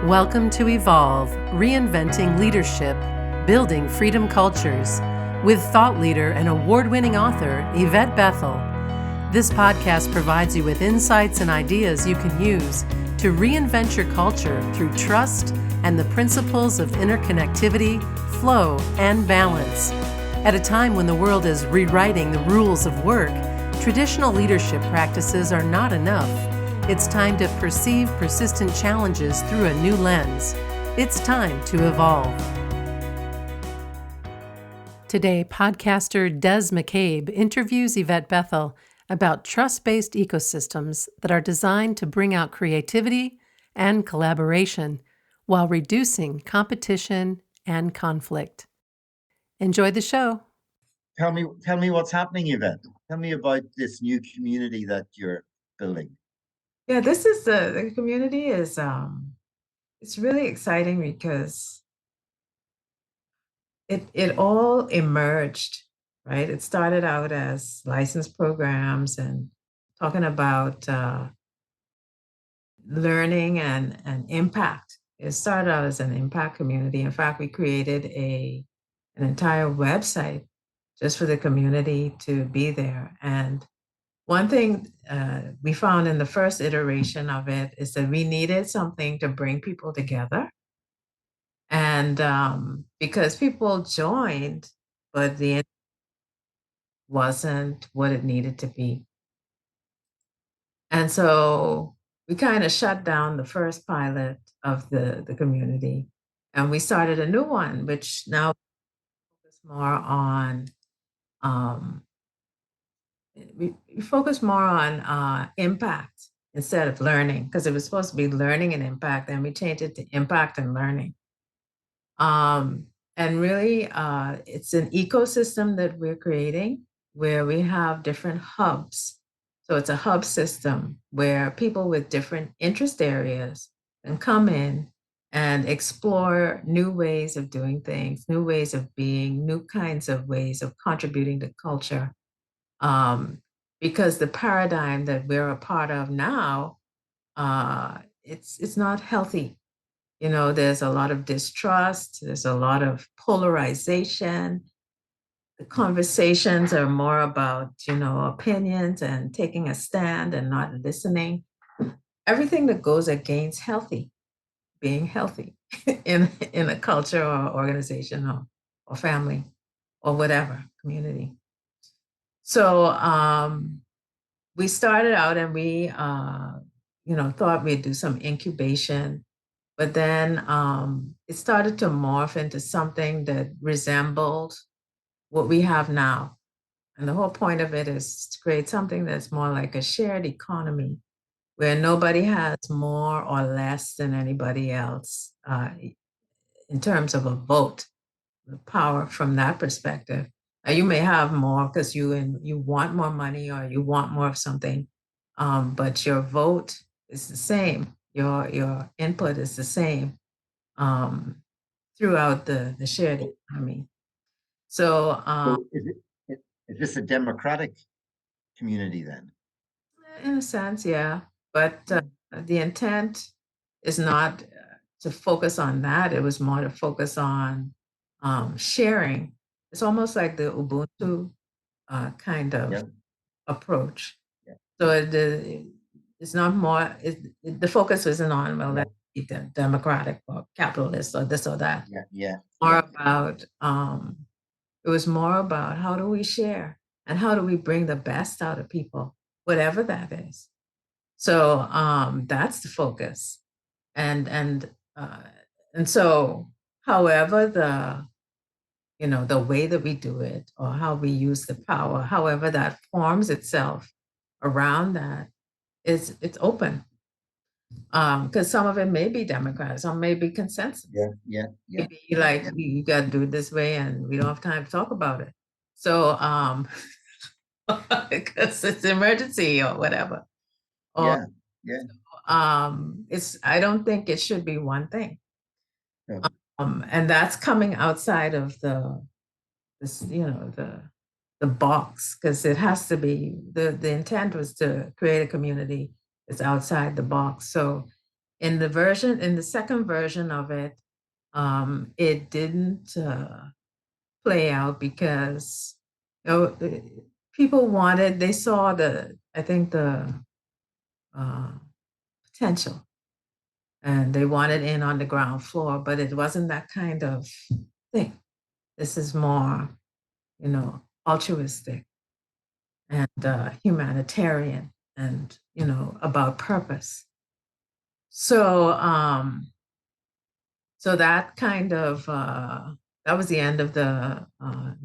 Welcome to Evolve, Reinventing Leadership, Building Freedom Cultures, with thought leader and award-winning author Yvette Bethel. This podcast provides you with insights and ideas you can use to reinvent your culture through trust and the principles of interconnectivity, flow, and balance. At a time when the world is rewriting the rules of work, traditional leadership practices are not enough. It's time to perceive persistent challenges through a new lens. It's time to evolve. Today, podcaster Des McCabe interviews Yvette Bethel about trust-based ecosystems that are designed to bring out creativity and collaboration while reducing competition and conflict. Enjoy the show. Tell me what's happening, Yvette. Tell me about this new community that you're building. Yeah, this is the community is it's really exciting because it all emerged, right? It started out as licensed programs and talking about learning and impact. It started out as an impact community. In fact, we created an entire website just for the community to be there. And one thing we found in the first iteration of it is that we needed something to bring people together. And because people joined, but the end wasn't what it needed to be. And so we kind of shut down the first pilot of the community. And we started a new one, which now focuses more on we focus more on impact instead of learning, because it was supposed to be learning and impact, and we changed it to impact and learning. And really, it's an ecosystem that we're creating where we have different hubs. So it's a hub system where people with different interest areas can come in and explore new ways of doing things, new ways of being, new kinds of ways of contributing to culture. Because the paradigm that we're a part of now, it's not healthy. You know, there's a lot of distrust, there's a lot of polarization. The conversations are more about, opinions and taking a stand and not listening. Everything that goes against being healthy in a culture or organization or family or whatever, community. So we started out and we, thought we'd do some incubation, but then it started to morph into something that resembled what we have now. And the whole point of it is to create something that's more like a shared economy where nobody has more or less than anybody else in terms of a vote, the power from that perspective. You may have more because you want more money or you want more of something, but your vote is the same. Your input is the same throughout the shared economy. So, is this a democratic community then? in a sense, yeah. But the intent is not to focus on that. It was more to focus on sharing. It's almost like the Ubuntu kind of approach. Yeah. So it's not more, the focus isn't on, well, let's be democratic or capitalist or this or that. About, it was more about how do we share and how do we bring the best out of people, whatever that is. So that's the focus. And so, however the way that we do it or how we use the power, however that forms itself around that, it's open. Because some of it may be democratic, some may be consensus. Yeah. Maybe you got to do it this way, and we don't have time to talk about it. So, because it's emergency or whatever. Yeah. I don't think it should be one thing. Yeah. And that's coming outside of the box, because it has to be the intent was to create a community that's outside the box. So In the second version of it, it didn't play out because people wanted, they saw I think the uh, potential, and they wanted in on the ground floor, but it wasn't that kind of thing. This is more, altruistic and humanitarian and, about purpose. So, so that kind of, that was the end of the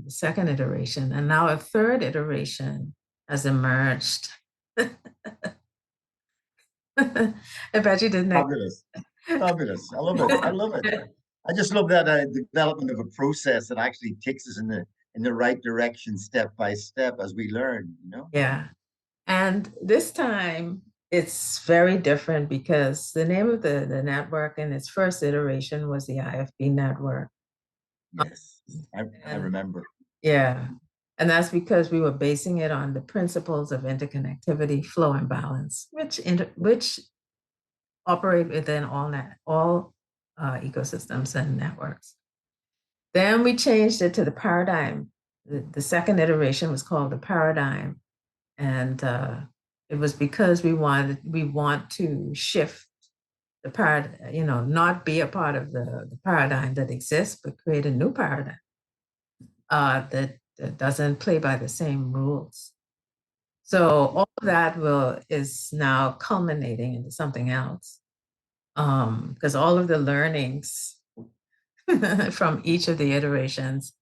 second iteration. And now a third iteration has emerged. I bet you didn't. Fabulous. Fabulous. I love it. I love it. I just love that development of a process that actually takes us in the right direction, step by step, as we learn. Yeah. And this time it's very different because the name of the network in its first iteration was the IFB network. Yes, I remember. Yeah. And that's because we were basing it on the principles of interconnectivity, flow, and balance, which operate within all ecosystems and networks. Then we changed it to the paradigm. The second iteration was called the paradigm, and it was because we want to shift the paradigm, not be a part of the paradigm that exists, but create a new paradigm that doesn't play by the same rules. So all of that is now culminating into something else, because all of the learnings from each of the iterations.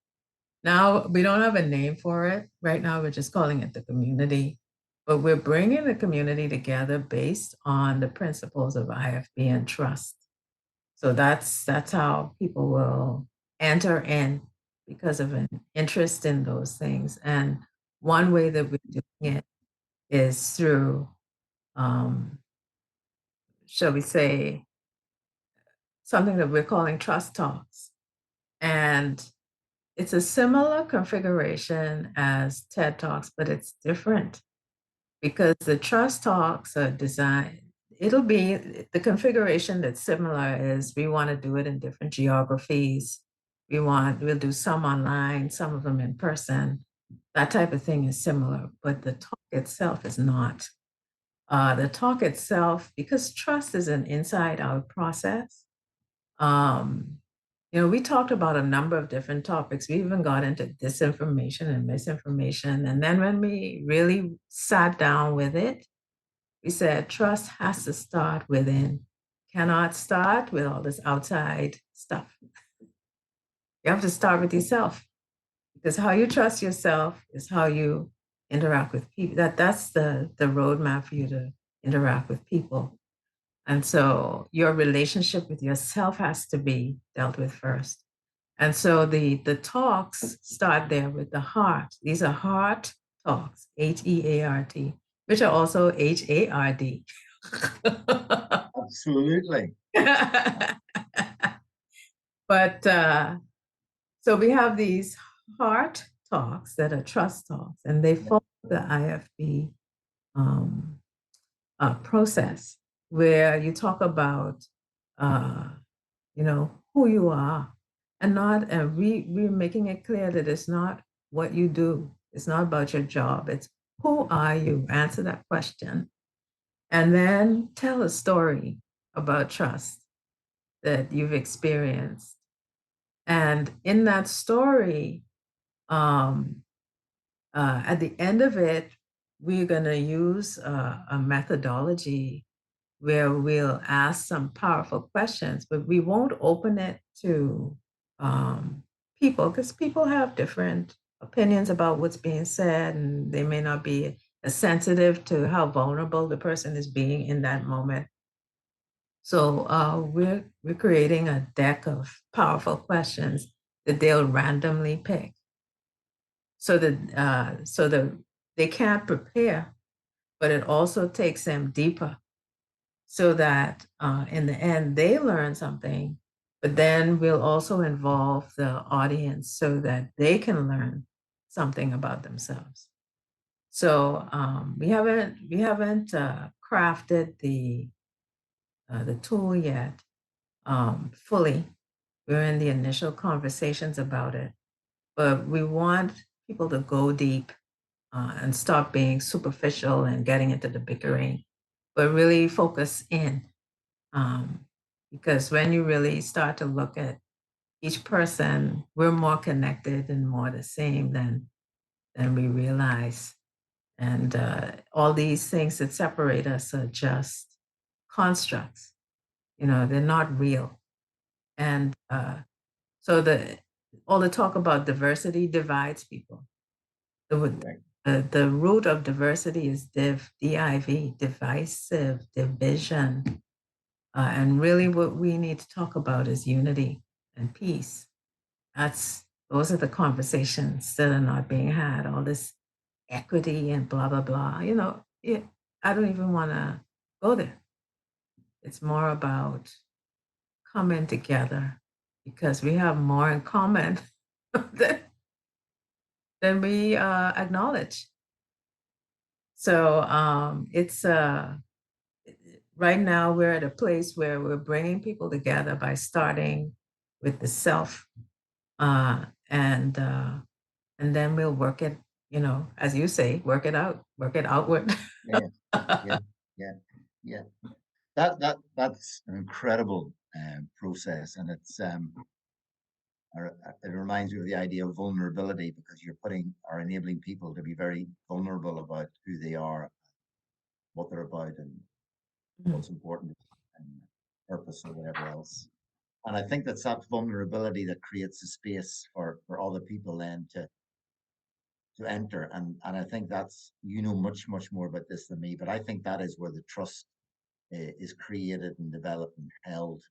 Now we don't have a name for it. Right now we're just calling it the community, but we're bringing the community together based on the principles of IFB and trust. So that's how people will enter in because of an interest in those things. And one way that we're doing it is through, shall we say, something that we're calling trust talks. And it's a similar configuration as TED Talks, but it's different because the trust talks are designed, it'll be the configuration that's similar is we want to do it in different geographies. We'll do some online, some of them in person. That type of thing is similar, but the talk itself is not. The talk itself, because trust is an inside out process. We talked about a number of different topics. We even got into disinformation and misinformation. And then when we really sat down with it, we said trust has to start within, cannot start with all this outside stuff. You have to start with yourself, because how you trust yourself is how you interact with people. That's the roadmap for you to interact with people. And so your relationship with yourself has to be dealt with first. And so the talks start there with the heart. These are heart talks, HEART, which are also HARD. Absolutely. But so we have these heart talks that are trust talks, and they follow the IFB process where you talk about, who you are, and we're making it clear that it's not what you do. It's not about your job. It's who are you? Answer that question, and then tell a story about trust that you've experienced. And in that story, at the end of it, we're going to use a methodology where we'll ask some powerful questions, but we won't open it to people, because people have different opinions about what's being said, and they may not be as sensitive to how vulnerable the person is being in that moment. So we're creating a deck of powerful questions that they'll randomly pick, so that they can't prepare, but it also takes them deeper, so that in the end they learn something, but then we'll also involve the audience so that they can learn something about themselves. So we haven't crafted the tool yet fully. We're in the initial conversations about it, but we want people to go deep and stop being superficial and getting into the bickering, but really focus in. Because when you really start to look at each person, we're more connected and more the same than we realize. And all these things that separate us are just constructs. They're not real. And so all the talk about diversity divides people. The root of diversity is div, divisive, division. And really what we need to talk about is unity and peace. Those are the conversations that are not being had, all this equity and blah, blah, blah. I don't even want to go there. It's more about coming together because we have more in common than we acknowledge. So it's right now we're at a place where we're bringing people together by starting with the self, and then we'll work it, as you say, work it outward. Yeah. That's an incredible process, and it reminds me of the idea of vulnerability, because you're enabling people to be very vulnerable about who they are, what they're about, and what's important, and purpose or whatever else. And I think that's that vulnerability that creates a space for other people then to enter. And I think that's, much, much more about this than me, but I think that is where the trust is created and developed and held.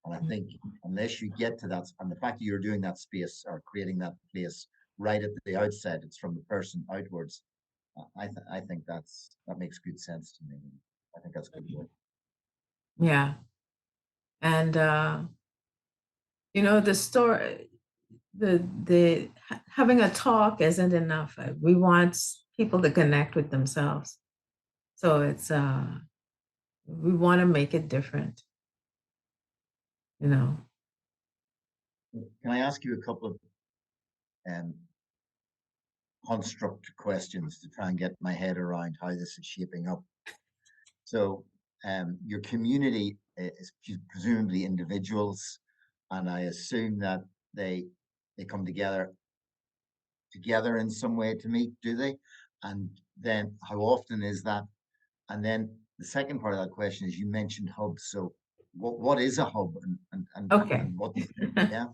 And I think unless you get to that, and the fact that you're doing that space or creating that place right at the outset, it's from the person outwards. I think that makes good sense to me. I think that's good work. Yeah. And the story, the having a talk isn't enough. We want people to connect with themselves. So it's we want to make it different. Can I ask you a couple of construct questions to try and get my head around how this is shaping up? So your community is presumably individuals, and I assume that they come together in some way to meet, do they? And then how often is that? And then the second part of that question is, you mentioned hubs. So what is a hub, and Okay. and what? Yeah.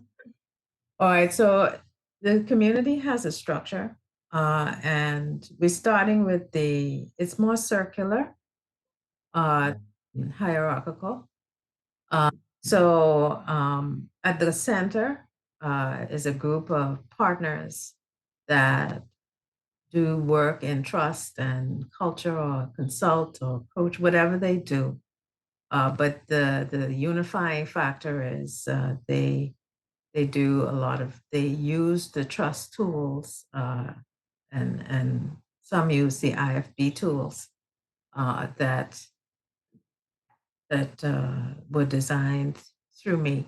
All right. So the community has a structure, and we're starting with it's more circular, hierarchical. So at the center is a group of partners that do work in trust and culture, or consult or coach, whatever they do. But the unifying factor is they use the trust tools, and some use the IFB tools that were designed through me.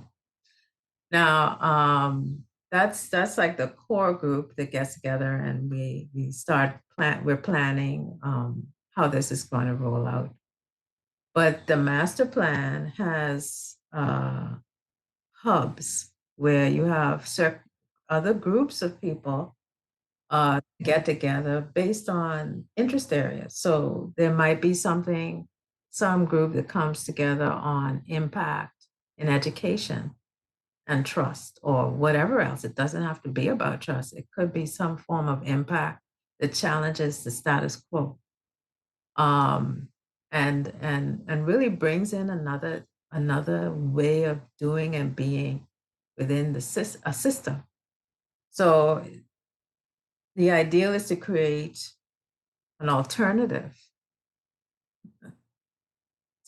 Now, that's like the core group that gets together, and we're planning how this is going to roll out. But the master plan has hubs where you have other groups of people get together based on interest areas. So there might be some group that comes together on impact in education and trust, or whatever else. It doesn't have to be about trust. It could be some form of impact that challenges the status quo, and really brings in another way of doing and being within a system. So the ideal is to create an alternative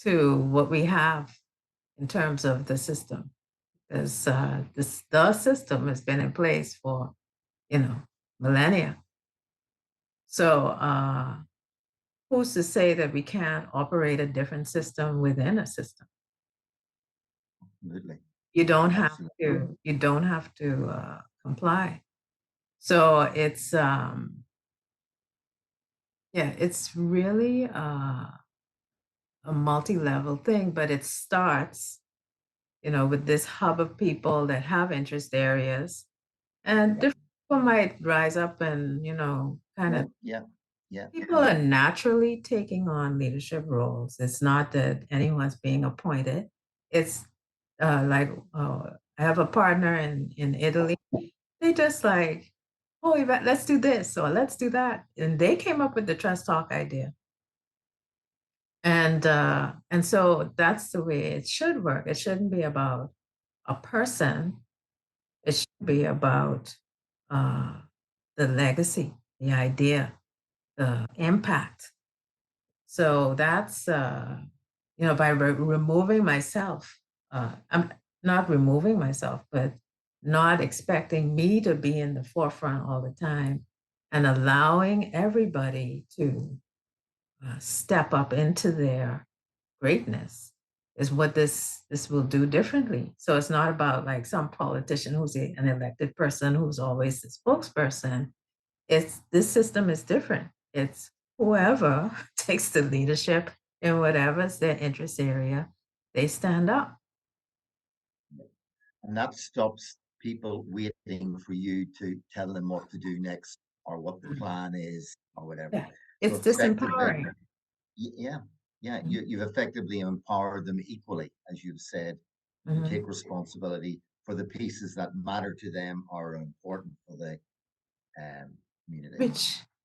to what we have in terms of the system, because the system has been in place for millennia. So who's to say that we can't operate a different system within a system? Absolutely. You don't have Absolutely. to comply. So yeah, it's really a multi-level thing, but it starts, with this hub of people that have interest areas, and Yep. different people might rise up and, kind Yeah. of Yeah. Yeah. people are naturally taking on leadership roles. It's not that anyone's being appointed. It's I have a partner in Italy. They just like, oh, Yvette, let's do this or let's do that. And they came up with the Trust Talk idea. And so that's the way it should work. It shouldn't be about a person. It should be about uh, the legacy, the idea, the impact. So that's by removing myself. I'm not removing myself, but not expecting me to be in the forefront all the time, and allowing everybody to step up into their greatness is what this will do differently. So it's not about like some politician who's an elected person who's always the spokesperson. It's this system is different. It's whoever takes the leadership in whatever's their interest area, they stand up. And that stops people waiting for you to tell them what to do next or what the plan is or whatever. Yeah, So it's effectively, disempowering. yeah, yeah, Mhm. you've effectively empowered them equally, as you've said, to Mhm. take responsibility for the pieces that matter to them or are important for the community.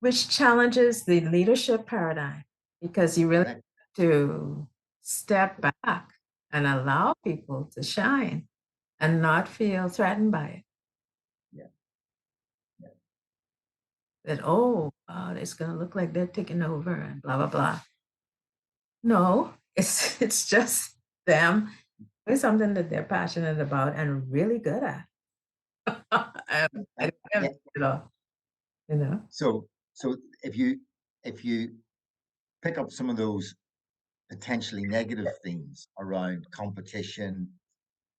Which challenges the leadership paradigm, because you really Correct. have to step back and allow people to shine and not feel threatened by it. Yeah. Yeah. That, oh, it's going to look like they're taking over and blah, blah, blah. No, it's it's just them doing something that they're passionate about and really good at. I And, don't yeah. it all, you know. So if you pick up some of those potentially negative themes around competition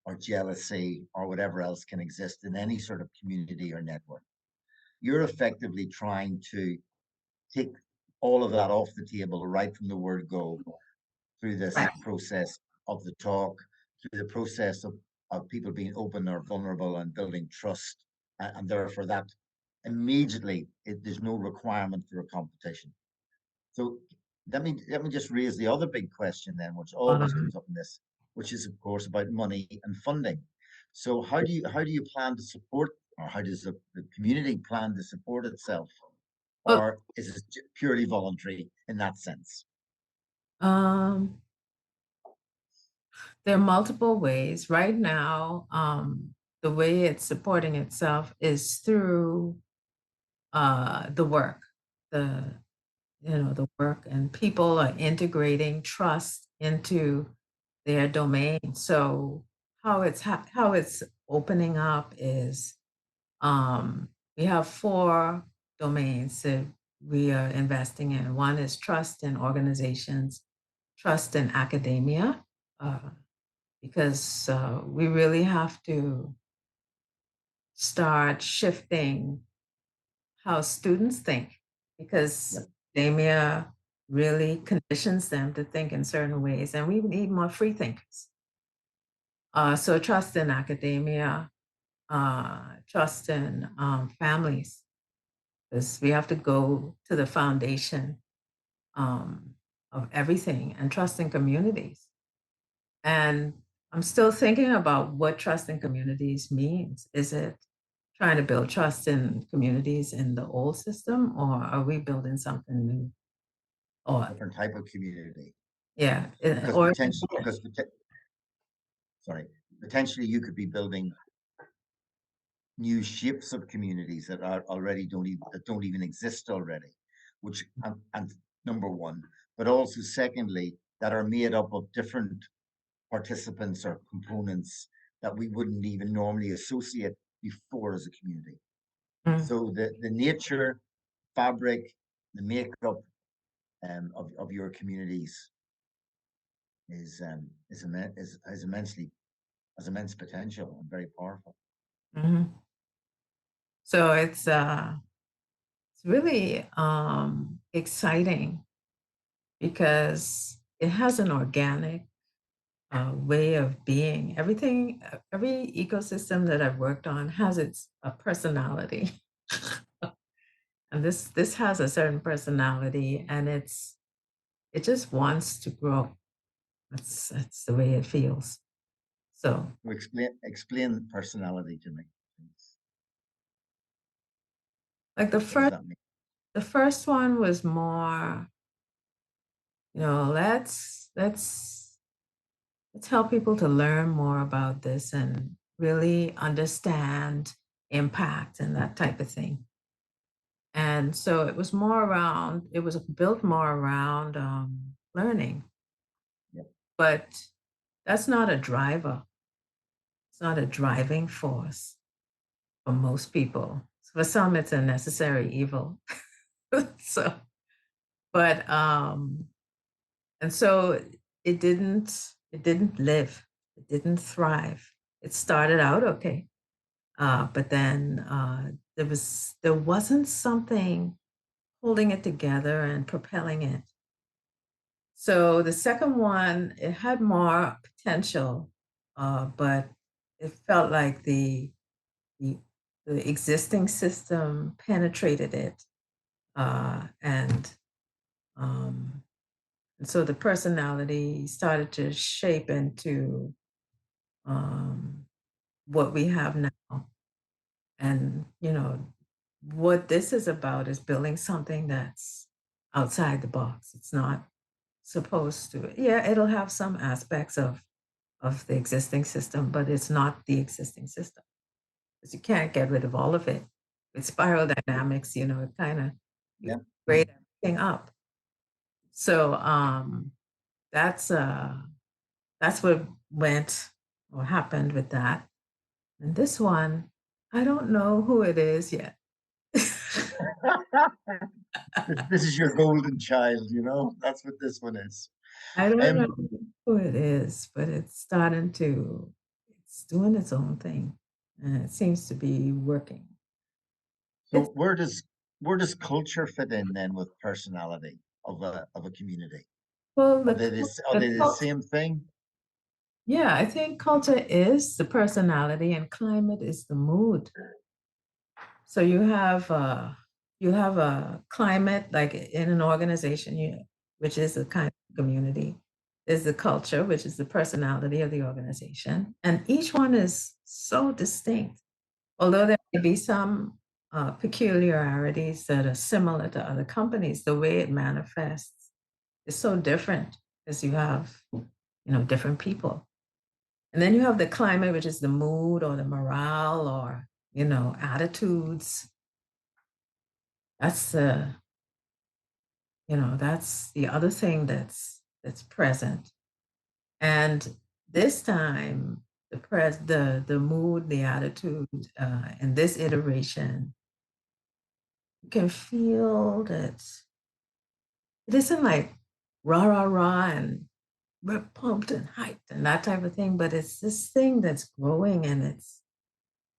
or jealousy or whatever else can exist in any sort of community or network, you're effectively trying to take all of that off the table right from the word go through this Right. process of the talk, through the process of people being open or vulnerable and building trust. And therefore, that immediately there's no requirement for a competition. So let me just raise the other big question then, which always Um, comes up in this, which is of course about money and funding. So how do you plan to support, or how does the community plan to support itself, but or is it purely voluntary in that sense? um, there are multiple ways. Right now, the way it's supporting itself is through the work, the the work, and people are integrating trust into their domain. So how it's opening up is we have four domains that we are investing in. One is trust in organizations, trust in academia, uh, because we really have to start shifting how students think, because Yep. academia really conditions them to think in certain ways, and we need more free thinkers. So trust in academia, trust in families, because we have to go to the foundation um, of everything, and trust in communities. And I'm still thinking about what trust in communities means. Is it trying to build trust in communities in the old system, or are we building something new? Or Different type of community, yeah, because or potentially, sorry, potentially you could be building new shapes of communities that are already don't even exist already, which and number one, but also secondly, that are made up of different participants or components that we wouldn't even normally associate before as a community. Mm, So the nature, fabric, the makeup of your communities is immensely has immense potential and very powerful. Mhm. So it's really exciting because it has an organic way of being. Everything, every ecosystem that I've worked on has its a personality, and this has a certain personality, and it just wants to grow. That's the way it feels. So, So explain personality to me, please. like What does that mean? the first one was more, let's help people to learn more about this and really understand impact and that type of thing. And so it was built more around learning, Yep. but that's not a driver. It's not a driving force for most people. For some, it's a necessary evil. So, but and so it didn't live, it didn't thrive. It started out okay, but then there wasn't something holding it together and propelling it. So the second one, it had more potential, but it felt like the, the existing system penetrated it, and um, and so the personality started to shape into um, what we have now. And, what this is about is building something that's outside the box. It's not supposed to, yeah, it'll have some aspects of the existing system, but it's not the existing system because you can't get rid of all of it. With spiral dynamics, it kind of you Yeah. grade everything up. So that's that's what went or happened with that. And this one, I don't know who it is yet. This is your golden child, That's what this one is. I don't know Um, who it is, but it's doing its own thing. And it seems to be working. so It's where does culture fit in then with personality of a community? well, Are the they the cult, same thing? yeah, I think culture is the personality and climate is the mood. So you have a climate like in an organization, which is a kind of community. There's the culture, which is the personality of the organization, and each one is so distinct. Although there may be some peculiarities that are similar to other companies, the way it manifests is so different because you have different people, and then you have the climate, which is the mood or the morale or attitudes. That's the that's the other thing that's present. And this time, the mood, the attitude, in this iteration, you can feel that it isn't like rah rah rah and we're pumped and hyped and that type of thing, but it's this thing that's growing and it's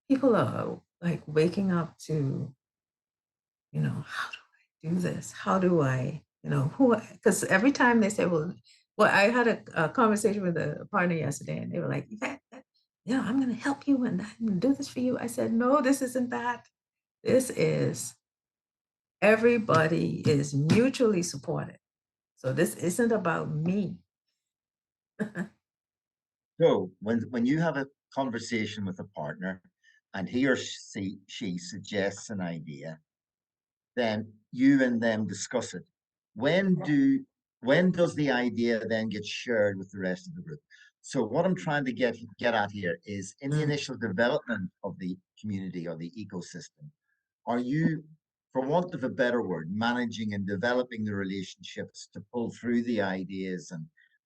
people are like waking up to, how do I do this? How do I, who? Because every time they say, well, I had a conversation with a partner yesterday, and they were like, I'm going to help you and I'm going to do this for you. I said, no, this isn't that. This is everybody is mutually supported. So this isn't about me. So when you have a conversation with a partner and he or she suggests an idea, then you and them discuss it. When do when does the idea then get shared with the rest of the group? So what I'm trying to get at here is in the Mm. initial development of the community or the ecosystem, are you, for want of a better word, managing and developing the relationships to pull through the ideas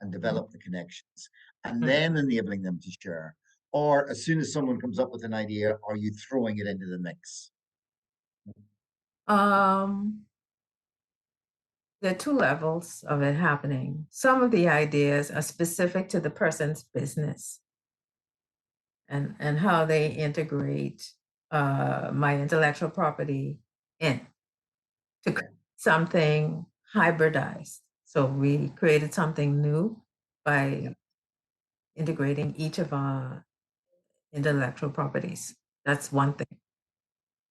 and develop the connections and then enabling them to share? Or as soon as someone comes up with an idea, are you throwing it into the mix? Um, there are two levels of it happening. Some of the ideas are specific to the person's business. and how they integrate my intellectual property in to create something hybridized. So we created something new by integrating each of our intellectual properties. That's one thing.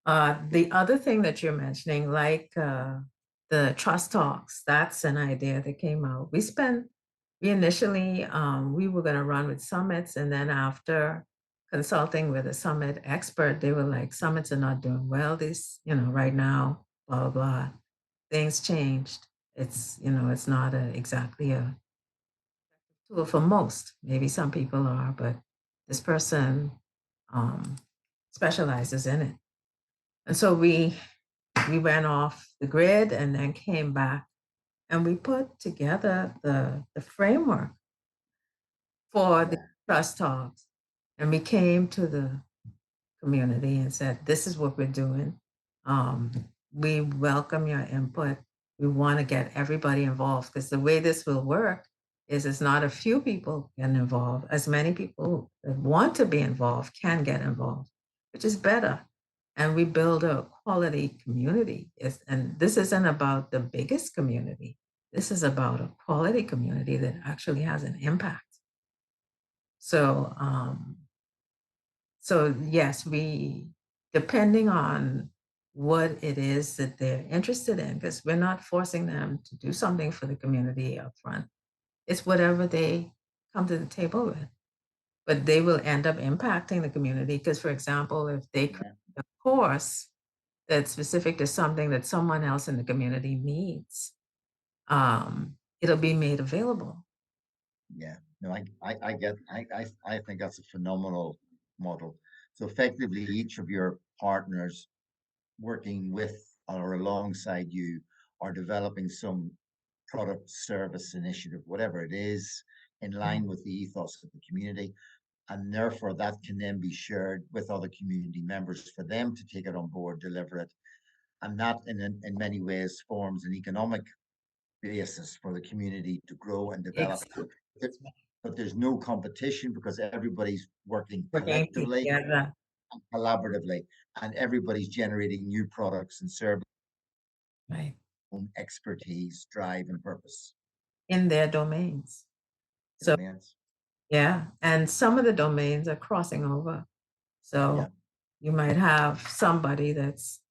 The other thing that you're mentioning, like the trust talks, that's an idea that came out. We initially, we were going to run with summits, and then after consulting with a summit expert, they were like, summits are not doing well right now, blah, blah, blah. Things changed. It's not exactly a tool for most. Maybe some people are, but this person um, specializes in it. And so we went off the grid and then came back and we put together the framework for the trust talks. And we came to the community and said, this is what we're doing. We welcome your input. We want to get everybody involved because the way this will work is it's not a few people get involved. As many people that want to be involved can get involved, which is better. And we build a quality community. And this isn't about the biggest community. This is about a quality community that actually has an impact. So, yes, depending on what it is that they're interested in, because we're not forcing them to do something for the community up front. It's whatever they come to the table with. But they will end up impacting the community because, for example, if they create a course that's specific to something that someone else in the community needs, it'll be made available. Yeah, no, I think that's a phenomenal model. So effectively, each of your partners working with or alongside you are developing some product, service, initiative, whatever it is, in line with the ethos of the community. And therefore, that can then be shared with other community members for them to take it on board, deliver it. And that, in many ways, forms an economic basis for the community to grow and develop. But there's no competition because everybody's working collectively and collaboratively, and everybody's generating new products and services, right, own expertise, drive, and purpose in their domains. So yeah, and some of the domains are crossing over. So you might have somebody that's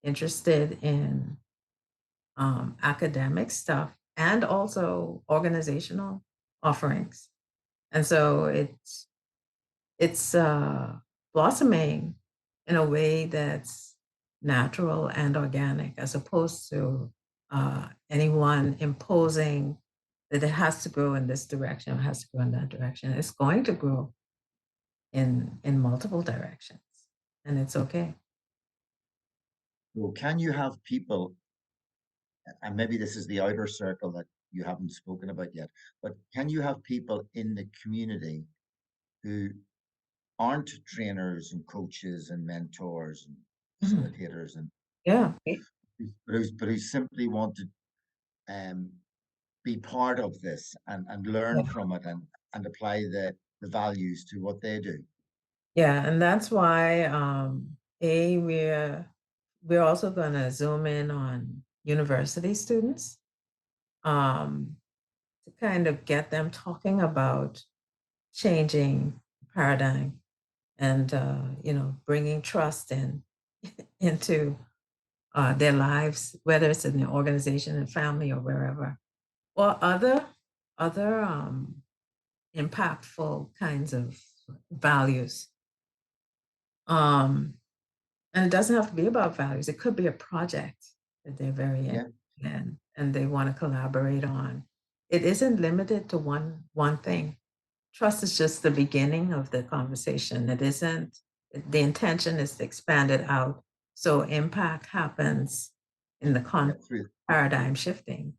interested in academic stuff and also organizational offerings. And so it's blossoming in a way that's natural and organic, as opposed to anyone imposing that it has to grow in this direction, or has to grow in that direction. It's going to grow in multiple directions, and it's okay. So can you have people, and maybe this is the outer circle that you haven't spoken about yet, but can you have people in the community who aren't trainers and coaches and mentors and facilitators and but who simply want to be part of this and learn from it and apply the values to what they do? Yeah, and that's why we're also going to zoom in on university students to kind of get them talking about changing paradigm and bringing trust into their lives, whether it's in the organization and family or wherever, or other impactful kinds of values. And it doesn't have to be about values. It could be a project that they're very interested in and they want to collaborate on. It isn't limited to one thing. Trust is just the beginning of the conversation. It isn't, the intention is to expand it out. So impact happens in the paradigm shifting.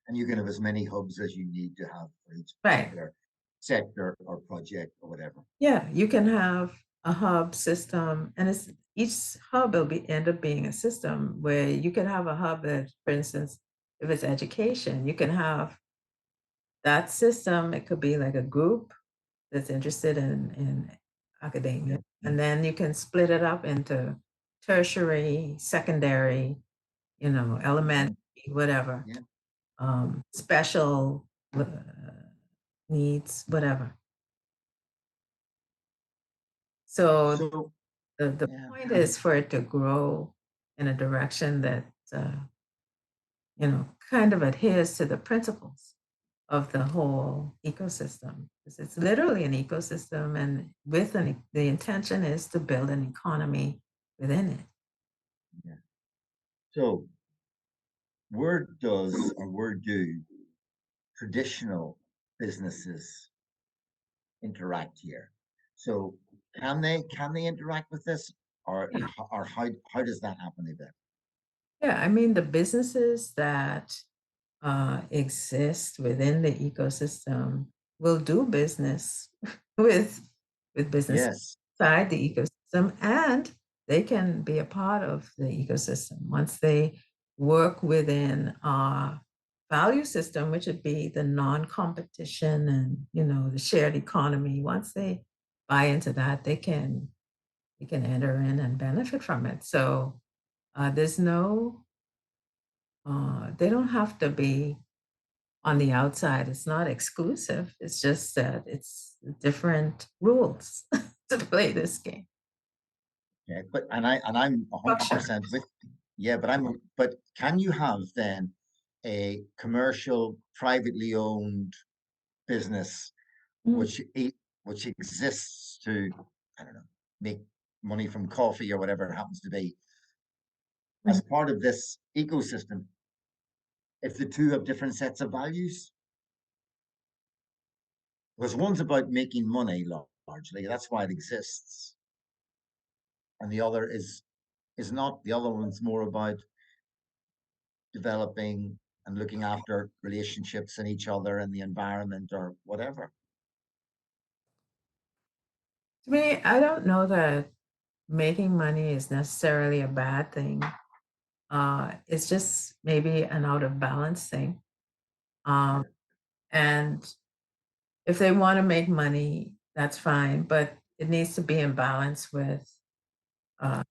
And you can have as many hubs as you need to have for each particular sector or project or whatever. Yeah, you can have a hub system, and each hub will end up being a system where you can have a hub that, for instance, if it's education, you can have that system. It could be like a group that's interested in academia. And then you can split it up into tertiary, secondary, elementary, whatever, Yeah. special needs, whatever. So So the yeah, point is for it to grow in a direction that, kind of adheres to the principles of the whole ecosystem. It's literally an ecosystem, and the intention is to build an economy within it. yeah. So where do traditional businesses interact here? So can they interact with this, or Yeah. how does that happen, Yvette? Yeah, I mean, the businesses that exist within the ecosystem will do business with business Yes. inside the ecosystem, and they can be a part of the ecosystem once they work within our value system, which would be the non-competition and the shared economy. Once they buy into that, they can enter in and benefit from it. So there's no they don't have to be on the outside. It's not exclusive. It's just that it's different rules to play this game. Yeah, I'm Structure. 100% with. Yeah, but can you have then a commercial, privately owned business Mm, which exists to, I don't know, make money from coffee or whatever it happens to be, as mhm. part of this ecosystem, if the two have different sets of values? Because one's about making money largely, that's why it exists, and the other is not. The other one's more about developing and looking after relationships and each other and the environment or whatever. To me, I don't know that making money is necessarily a bad thing. It's just maybe an out of balance thing. Um, Yeah. and if they want to make money, that's fine, but it needs to be in balance with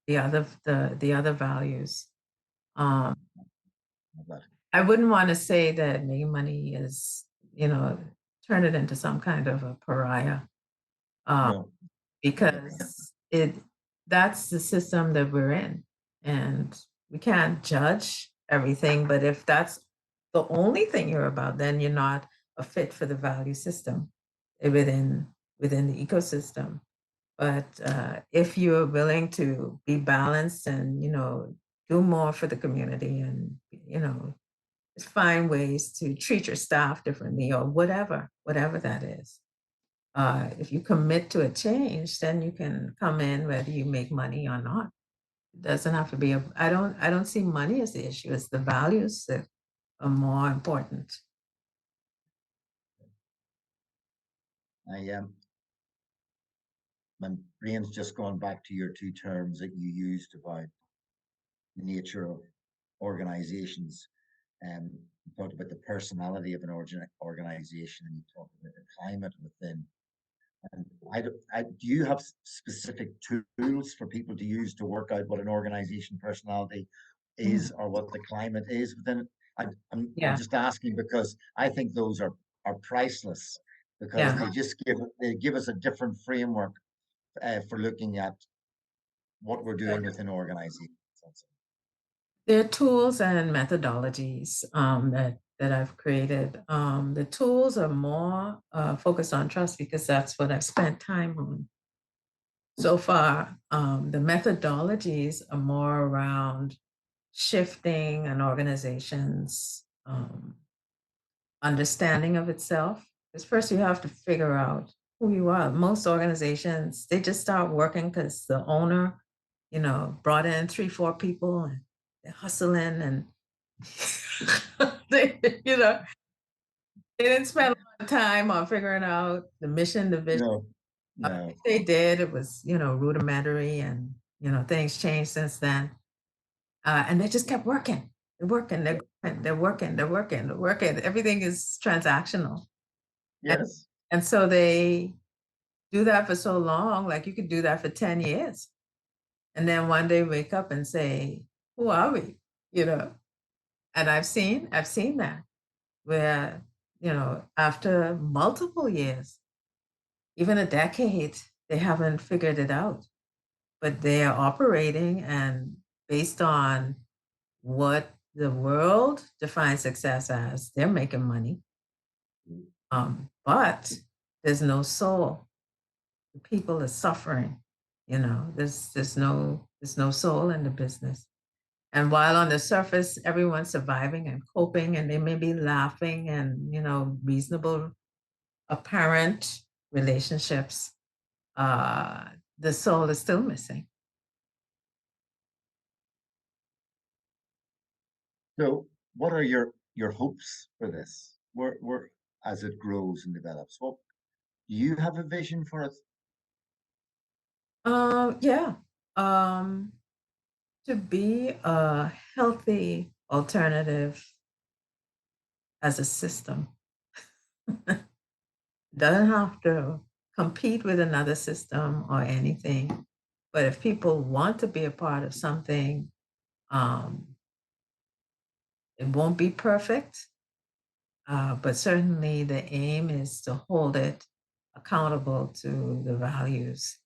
the other values. Um, But I wouldn't want to say that making money is, turn it into some kind of a pariah, uh, no, definitely not. because that's the system that we're in, and we can't judge everything. But if that's the only thing you're about, then you're not a fit for the value system within the ecosystem. But if you're willing to be balanced and do more for the community and find ways to treat your staff differently or whatever that is. If you commit to a change, then you can come in whether you make money or not. It doesn't have to be I don't see money as the issue. It's the values that are more important. I My brain's just gone back to your two terms that you used about the nature of organizations. You talked about the personality of an organization, and you talked about the climate within. And do you have specific tools for people to use to work out what an organization personality Mhm. is or what the climate is within it? I'm Yeah, just asking because I think those are priceless, because yeah. they give us a different framework for looking at what we're doing within organizations. There are tools and methodologies that I've created. The tools are more focused on trust because that's what I've spent time on so far. The methodologies are more around shifting an organization's understanding of itself. Because first you have to figure out who you are. Most organizations, they just start working because the owner, brought in 3, 4 people and they're hustling and they, they didn't spend a lot of time on figuring out the mission, the vision. No, If no, they did, it was, rudimentary and, things changed since then. And they just kept working. They're working, they're working, they're working. Everything is transactional. And, yes, and so they do that for so long, like you could do that for 10 years. And then one day wake up and say, who are we? You know, and I've seen that where, after multiple years, even a decade, they haven't figured it out, but they are operating and based on what the world defines success as, they're making money. But there's no soul. The people are suffering. There's no soul in the business. And while on the surface, everyone's surviving and coping, and they may be laughing and reasonable, apparent relationships, the soul is still missing. So, what are your hopes for this? Where as it grows and develops? What do you have a vision for it? Yeah. To be a healthy alternative as a system. Doesn't have to compete with another system or anything. But if people want to be a part of something, um, it won't be perfect. But certainly the aim is to hold it accountable to the values.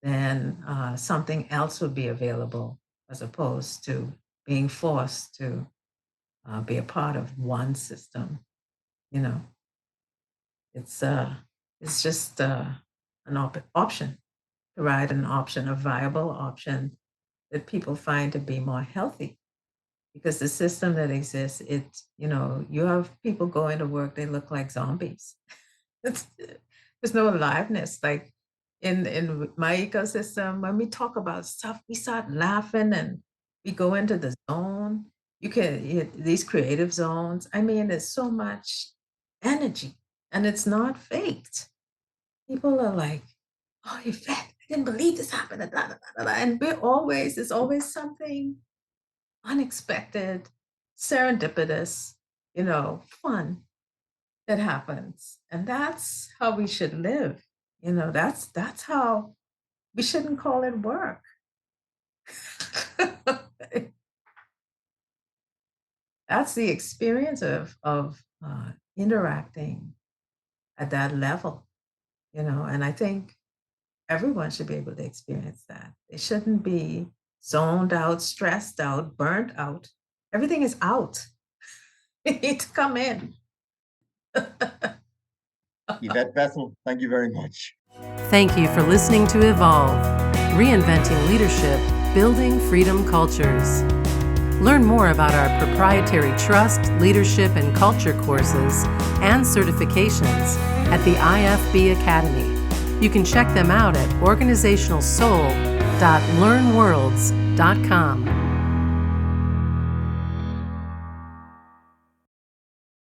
Then something else would be available as opposed to being forced to be a part of one system. You know, it's just an option, to ride an option, a viable option that people find to be more healthy. Because the system that exists, you have people going to work, they look like zombies. There's no aliveness. Like in my ecosystem, when we talk about stuff, we start laughing and we go into the zone. These creative zones. I mean, there's so much energy, and it's not faked. People are like, "Oh, Yvette, I didn't believe this happened." And blah, blah, blah, blah. And there's always something unexpected, serendipitous, fun that happens. And that's how we should live. That's how we shouldn't call it work. That's the experience of interacting at that level, and I think everyone should be able to experience that. They shouldn't be zoned out, stressed out, burnt out. Everything is out. You need to come in. Yvette Bethel, thank you very much. Thank you for listening to Evolve, Reinventing Leadership, Building Freedom Cultures. Learn more about our proprietary trust, leadership, and culture courses and certifications at the IFB Academy. You can check them out at organizationalsoul.learnworlds.com.